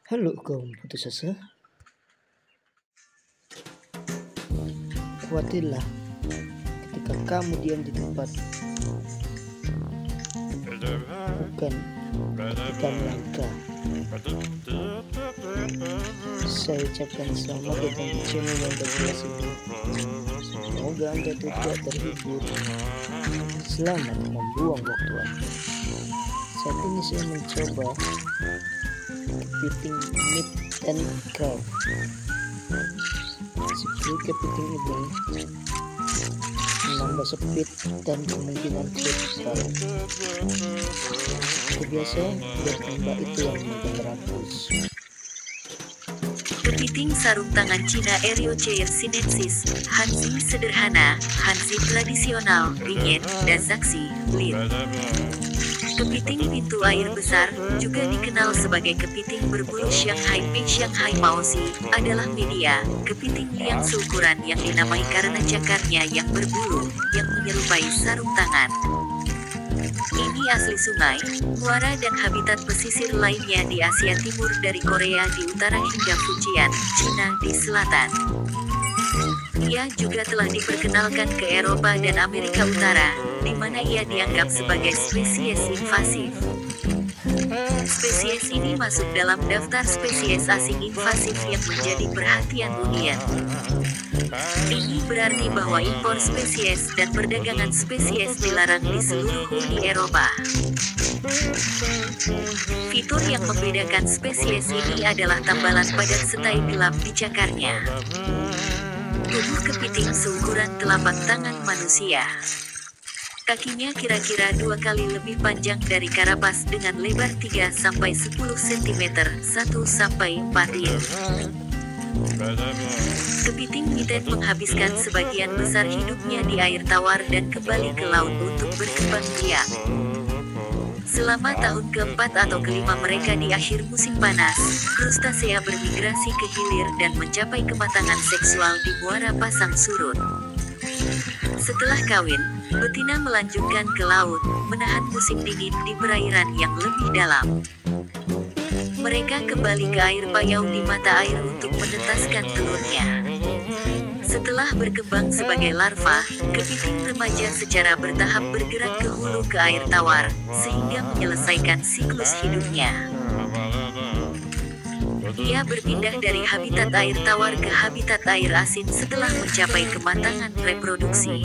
Halo kaum putus asa, khawatirlah ketika kamu diam di tempat, bukan ketika melangkah. Saya ucapkan selamat datang di channel yang berkelas ini. Semoga Anda tidak terhibur. Selamat membuang waktu Anda. Saat ini saya mencoba kepiting meat and crab. Seperti kepiting ini menambah speed dan kemungkinan cepat. Kebiasaan bertambah itu yang memegang rakus. Kepiting sarung tangan Cina Eriochair sinensis, Hanzi sederhana, Hanzi tradisional, Ringet, dan Zaxi, Lin. Kepiting pintu air besar, juga dikenal sebagai kepiting berbulu Shanghai Pei Shanghai Maozi, adalah media, kepiting yang seukuran yang dinamai karena cakarnya yang berbulu, yang menyerupai sarung tangan. Ini asli sungai, muara dan habitat pesisir lainnya di Asia Timur dari Korea di utara hingga Fujian, Cina di selatan. Ia juga telah diperkenalkan ke Eropa dan Amerika Utara, di mana ia dianggap sebagai spesies invasif. Spesies ini masuk dalam daftar spesies asing invasif yang menjadi perhatian dunia. Ini berarti bahwa impor spesies dan perdagangan spesies dilarang di seluruh Uni Eropa. Fitur yang membedakan spesies ini adalah tambalan padat setai gelap di cakarnya. Tubuh kepiting seukuran telapak tangan manusia. Kakinya kira-kira 2 kali lebih panjang dari karapas dengan lebar 3-10 cm, 1-4 inch. Kepiting miten menghabiskan sebagian besar hidupnya di air tawar dan kembali ke laut untuk berkembang biak. Selama tahun keempat atau kelima mereka di akhir musim panas, krustasea bermigrasi ke hilir dan mencapai kematangan seksual di muara pasang surut. Setelah kawin, betina melanjutkan ke laut, menahan musim dingin di perairan yang lebih dalam. Mereka kembali ke air payau di mata air untuk menetaskan telurnya. Setelah berkembang sebagai larva, kepiting remaja secara bertahap bergerak ke hulu ke air tawar, sehingga menyelesaikan siklus hidupnya. Ia berpindah dari habitat air tawar ke habitat air asin setelah mencapai kematangan reproduksi.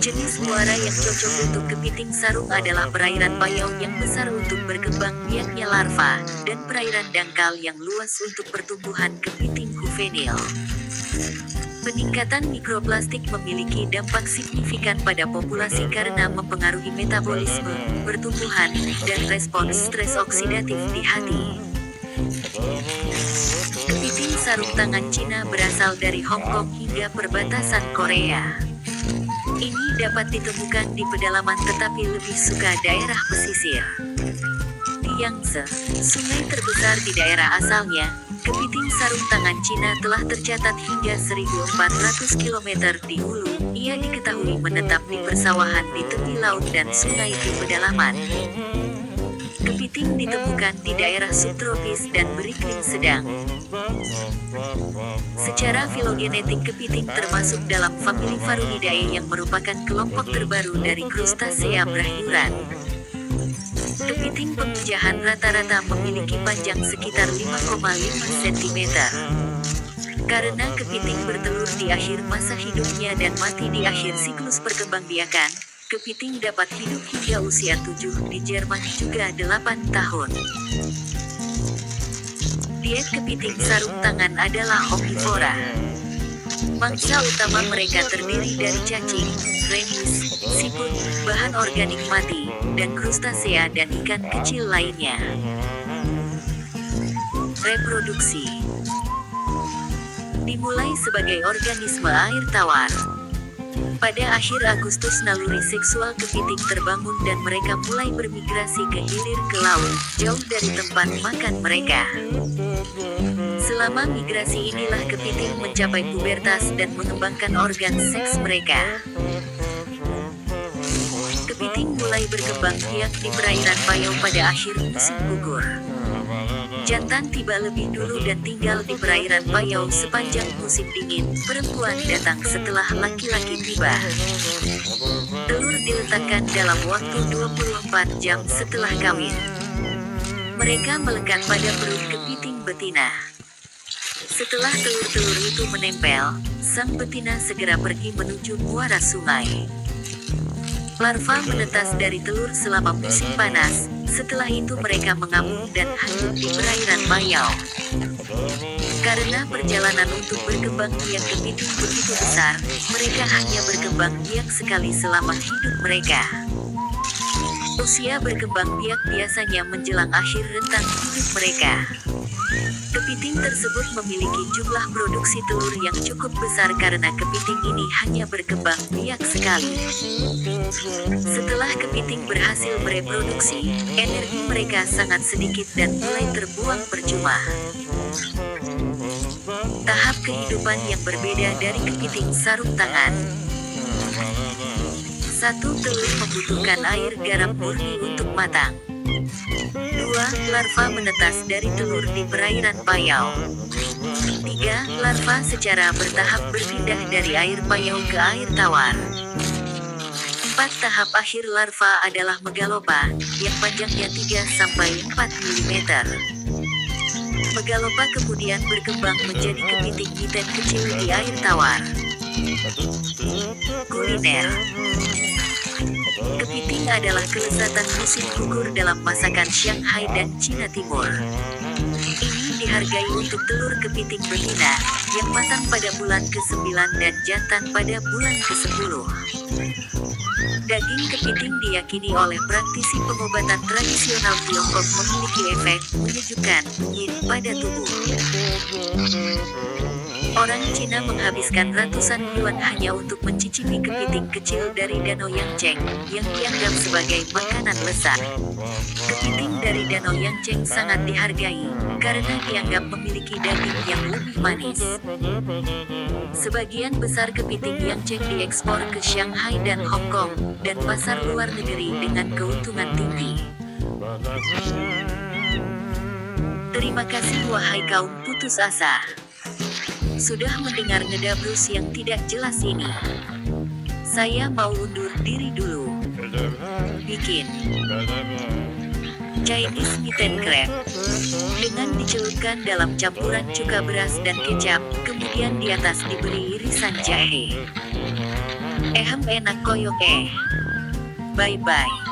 Jenis muara yang cocok untuk kepiting sarung adalah perairan payau yang besar untuk berkembang biaknya larva, dan perairan dangkal yang luas untuk pertumbuhan kepiting juvenil. Peningkatan mikroplastik memiliki dampak signifikan pada populasi karena mempengaruhi metabolisme, pertumbuhan, dan respons stres oksidatif di hati. Kepiting sarung tangan Cina berasal dari Hong Kong hingga perbatasan Korea. Ini dapat ditemukan di pedalaman tetapi lebih suka daerah pesisir. Di Yangtze, sungai terbesar di daerah asalnya, kepiting sarung tangan Cina telah tercatat hingga 1.400 km di hulu. Ia diketahui menetap di persawahan di tepi laut dan sungai di pedalaman. Kepiting ditemukan di daerah subtropis dan beriklim sedang. Secara filogenetik kepiting termasuk dalam famili Farunidae yang merupakan kelompok terbaru dari krustasea brachiuran. Kepiting pemijahan rata-rata memiliki panjang sekitar 5,5 cm. Karena kepiting bertelur di akhir masa hidupnya dan mati di akhir siklus perkembangbiakan, kepiting dapat hidup hingga usia 7, di Jerman juga 8 tahun. Diet kepiting sarung tangan adalah omnivora. Mangsa utama mereka terdiri dari cacing, remis, siput, bahan organik mati, dan krustasea dan ikan kecil lainnya. Reproduksi dimulai sebagai organisme air tawar. Pada akhir Agustus naluri seksual kepiting terbangun dan mereka mulai bermigrasi ke hilir ke laut, jauh dari tempat makan mereka. Selama migrasi inilah kepiting mencapai pubertas dan mengembangkan organ seks mereka. Kepiting mulai berkembang biak di perairan payau pada akhir musim gugur. Jantan tiba lebih dulu dan tinggal di perairan Payau sepanjang musim dingin. Perempuan datang setelah laki-laki tiba. Telur diletakkan dalam waktu 24 jam setelah kawin. Mereka melekat pada perut kepiting betina. Setelah telur-telur itu menempel, sang betina segera pergi menuju muara sungai. Larva menetas dari telur selama musim panas. Setelah itu mereka mengamuk dan hanyut di perairan Payau. Karena perjalanan untuk berkembang biak kepiting begitu besar, mereka hanya berkembang biak sekali selama hidup mereka. Usia berkembang biak biasanya menjelang akhir rentang hidup mereka. Kepiting tersebut memiliki jumlah produksi telur yang cukup besar karena kepiting ini hanya berkembang biak sekali. Setelah kepiting berhasil bereproduksi, energi mereka sangat sedikit dan mulai terbuang percuma. Tahap kehidupan yang berbeda dari kepiting sarung tangan. 1. Telur membutuhkan air garam murni untuk matang. 2. Larva menetas dari telur di perairan Payau. 3. Larva secara bertahap berpindah dari air Payau ke air tawar. 4. Tahap akhir larva adalah megalopa, yang panjangnya 3-4 mm. Megalopa kemudian berkembang menjadi kepiting miten kecil di air tawar. Kuliner. Kepiting adalah kelezatan musim gugur dalam masakan Shanghai dan Cina Timur. Ini dihargai untuk telur kepiting betina, yang matang pada bulan ke-9 dan jantan pada bulan ke-10. Daging kepiting diyakini oleh praktisi pengobatan tradisional Tiongkok memiliki efek menyejukkan yin pada tubuh. Orang Cina menghabiskan ratusan yuan hanya untuk mencicipi kepiting kecil dari Danau Yangcheng, yang dianggap sebagai makanan lezat. Kepiting dari Danau Yangcheng sangat dihargai, karena dianggap memiliki daging yang lebih manis. Sebagian besar kepiting Yangcheng diekspor ke Shanghai dan Hong Kong, dan pasar luar negeri dengan keuntungan tinggi. Terima kasih wahai kaum putus asa. Sudah mendengar ngedabrus yang tidak jelas ini. Saya mau undur diri dulu. Bikin Chinese mitten crab dengan dicelupkan dalam campuran cuka beras dan kecap, kemudian di atas diberi irisan jahe. Enak koyok. Bye bye.